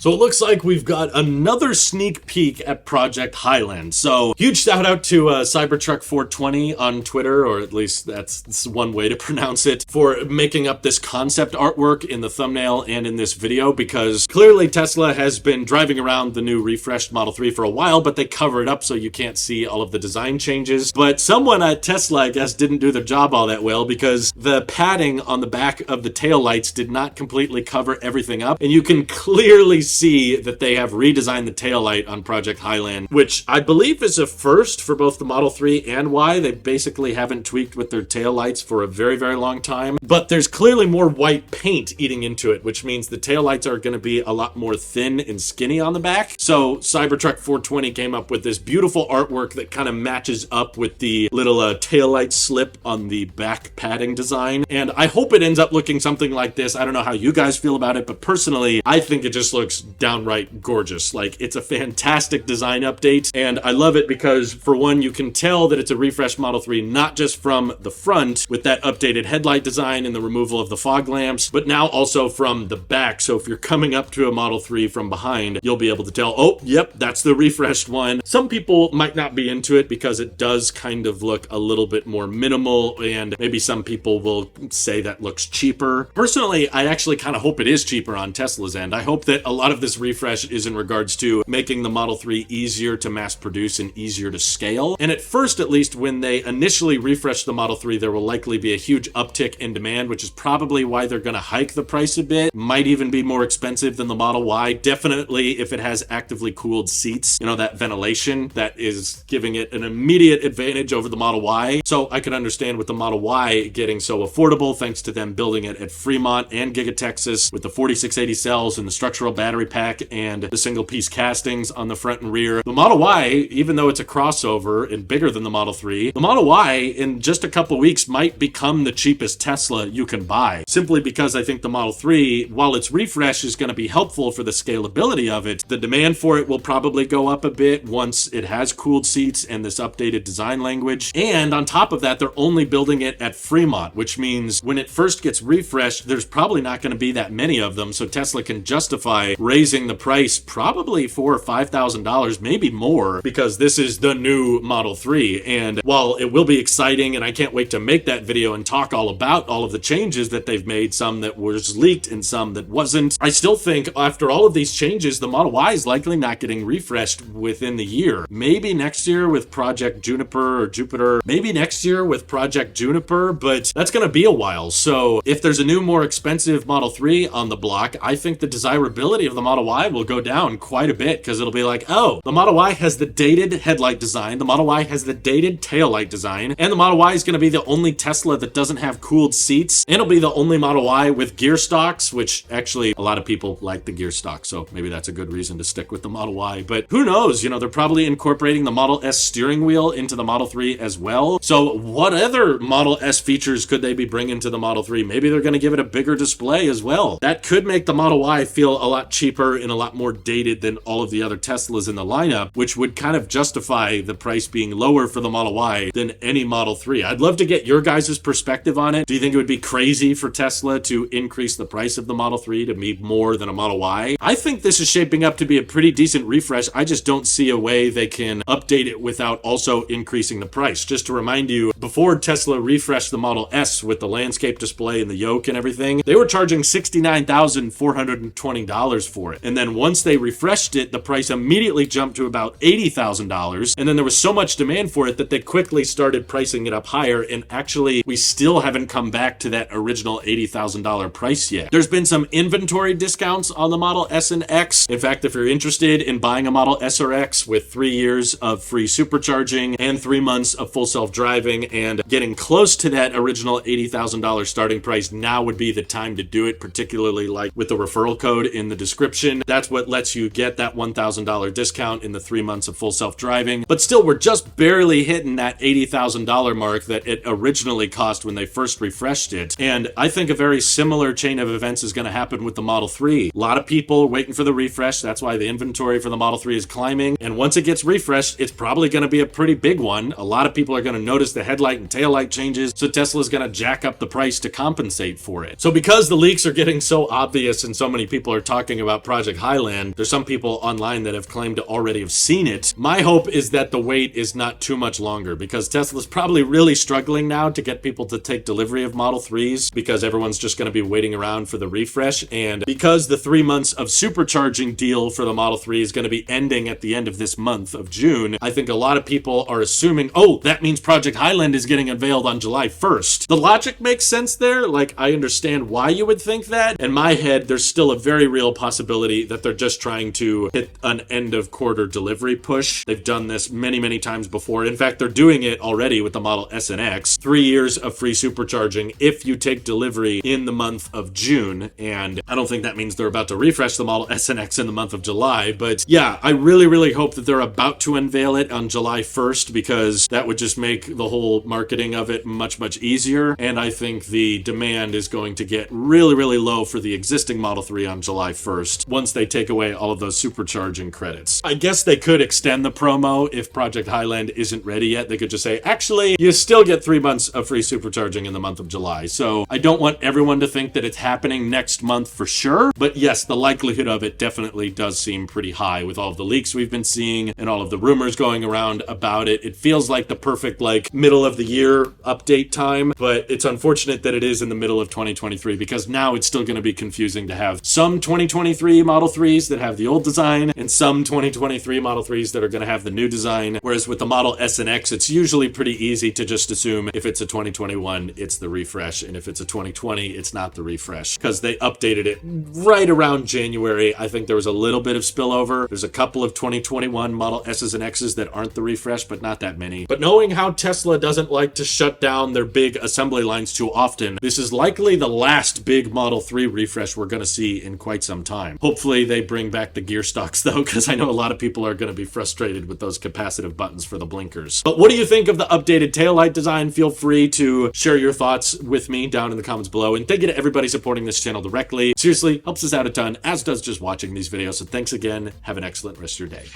So it looks like we've got another sneak peek at Project Highland. So huge shout out to Cybertruck420 on Twitter, or at least that's one way to pronounce it, for making up this concept artwork in the thumbnail and in this video, because clearly Tesla has been driving around the new refreshed Model 3 for a while, but they cover it up so you can't see all of the design changes. But someone at Tesla, I guess, didn't do their job all that well, because the padding on the back of the taillights did not completely cover everything up, and you can clearly see that they have redesigned the taillight on Project Highland, which I believe is a first for both the Model 3 and Y. They basically haven't tweaked with their taillights for a very, very long time. But there's clearly more white paint eating into it, which means the taillights are going to be a lot more thin and skinny on the back. So Cybertruck420 came up with this beautiful artwork that kind of matches up with the little taillight slip on the back padding design. And I hope it ends up looking something like this. I don't know how you guys feel about it, but personally, I think it just looks downright gorgeous. Like, it's a fantastic design update, and I love it because, for one, you can tell that it's a refreshed Model 3, not just from the front with that updated headlight design and the removal of the fog lamps, but now also from the back. So if you're coming up to a Model 3 from behind, you'll be able to tell, oh, yep, that's the refreshed one. Some people might not be into it because it does kind of look a little bit more minimal, and maybe some people will say that looks cheaper. Personally, I actually kind of hope it is cheaper on Tesla's end. I hope that a lot of this refresh is in regards to making the Model 3 easier to mass produce and easier to scale. And at first, at least, when they initially refresh the Model 3, there will likely be a huge uptick in demand, which is probably why they're going to hike the price a bit. Might even be more expensive than the Model Y. Definitely, if it has actively cooled seats, you know, that ventilation, that is giving it an immediate advantage over the Model Y. So I can understand with the Model Y getting so affordable, thanks to them building it at Fremont and Giga Texas with the 4680 cells and the structural battery pack and the single piece castings on the front and rear. The Model Y, even though it's a crossover and bigger than the Model 3, the Model Y in just a couple weeks might become the cheapest Tesla you can buy, simply because I think the Model 3, while its refresh is going to be helpful for the scalability of it, the demand for it will probably go up a bit once it has cooled seats and this updated design language. And on top of that, they're only building it at Fremont, which means when it first gets refreshed, there's probably not going to be that many of them, so Tesla can justify raising the price probably $4,000 or $5,000, maybe more, because this is the new Model 3. And while it will be exciting, and I can't wait to make that video and talk all about all of the changes that they've made, some that was leaked and some that wasn't, I still think after all of these changes, the Model Y is likely not getting refreshed within the year. Maybe next year with Project Juniper or Jupiter, maybe next year with Project Juniper, but that's going to be a while. So if there's a new, more expensive Model 3 on the block, I think the desirability of the Model Y will go down quite a bit, because it'll be like, oh, the Model Y has the dated headlight design, the Model Y has the dated taillight design, and the Model Y is going to be the only Tesla that doesn't have cooled seats, and it'll be the only Model Y with gear stocks, which actually a lot of people like the gear stock, so maybe that's a good reason to stick with the Model Y. But who knows, you know, they're probably incorporating the Model S steering wheel into the Model 3 as well. So what other Model S features could they be bringing to the Model 3? Maybe they're going to give it a bigger display as well. That could make the Model Y feel a lot cheaper and a lot more dated than all of the other Teslas in the lineup, which would kind of justify the price being lower for the Model Y than any Model 3. I'd love to get your guys' perspective on it. Do you think it would be crazy for Tesla to increase the price of the Model 3 to be more than a Model Y? I think this is shaping up to be a pretty decent refresh. I just don't see a way they can update it without also increasing the price. Just to remind you, before Tesla refreshed the Model S with the landscape display and the yoke and everything, they were charging $69,420 for it. And then once they refreshed it, the price immediately jumped to about $80,000. And then there was so much demand for it that they quickly started pricing it up higher. And actually, we still haven't come back to that original $80,000 price yet. There's been some inventory discounts on the Model S and X. In fact, if you're interested in buying a Model S or X with 3 years of free supercharging and 3 months of full self-driving and getting close to that original $80,000 starting price, now would be the time to do it, particularly like with the referral code in the description. That's what lets you get that $1,000 discount in the 3 months of full self-driving. But still, we're just barely hitting that $80,000 mark that it originally cost when they first refreshed it. And I think a very similar chain of events is going to happen with the Model 3. A lot of people are waiting for the refresh. That's why the inventory for the Model 3 is climbing. And once it gets refreshed, it's probably going to be a pretty big one. A lot of people are going to notice the headlight and taillight changes, so Tesla's going to jack up the price to compensate for it. So because the leaks are getting so obvious and so many people are talking about about Project Highland, there's some people online that have claimed to already have seen it. My hope is that the wait is not too much longer, because Tesla's probably really struggling now to get people to take delivery of Model 3s, because everyone's just going to be waiting around for the refresh. And because the 3 months of supercharging deal for the Model 3 is going to be ending at the end of this month of June, I think a lot of people are assuming, oh, that means Project Highland is getting unveiled on July 1st. The logic makes sense there. Like, I understand why you would think that. In my head, there's still a very real possibility that they're just trying to hit an end of quarter delivery push. They've done this many times before. In fact, they're doing it already with the Model S and X. 3 years of free supercharging if you take delivery in the month of June. And I don't think that means they're about to refresh the Model S and X in the month of July. But yeah, I really hope that they're about to unveil it on July 1st, because that would just make the whole marketing of it much easier. And I think the demand is going to get really low for the existing Model 3 on July 1st once they take away all of those supercharging credits. I guess they could extend the promo if Project Highland isn't ready yet. They could just say, actually, you still get 3 months of free supercharging in the month of July. So I don't want everyone to think that it's happening next month for sure. But yes, the likelihood of it definitely does seem pretty high with all of the leaks we've been seeing and all of the rumors going around about it. It feels like the perfect, like, middle of the year update time, but it's unfortunate that it is in the middle of 2023, because now it's still going to be confusing to have some 2023 Model 3s that have the old design and some 2023 Model 3s that are going to have the new design. Whereas with the Model S and X, it's usually pretty easy to just assume if it's a 2021, it's the refresh, and if it's a 2020, it's not the refresh, because they updated it right around January. I think there was a little bit of spillover. There's a couple of 2021 Model S's and X's that aren't the refresh, but not that many. But knowing how Tesla doesn't like to shut down their big assembly lines too often, this is likely the last big Model 3 refresh we're going to see in quite some time. Hopefully they bring back the gear stalks though, because I know a lot of people are going to be frustrated with those capacitive buttons for the blinkers. But what do you think of the updated taillight design? Feel free to share your thoughts with me down in the comments below. And thank you to everybody supporting this channel directly. Seriously, helps us out a ton, as does just watching these videos. So thanks again. Have an excellent rest of your day.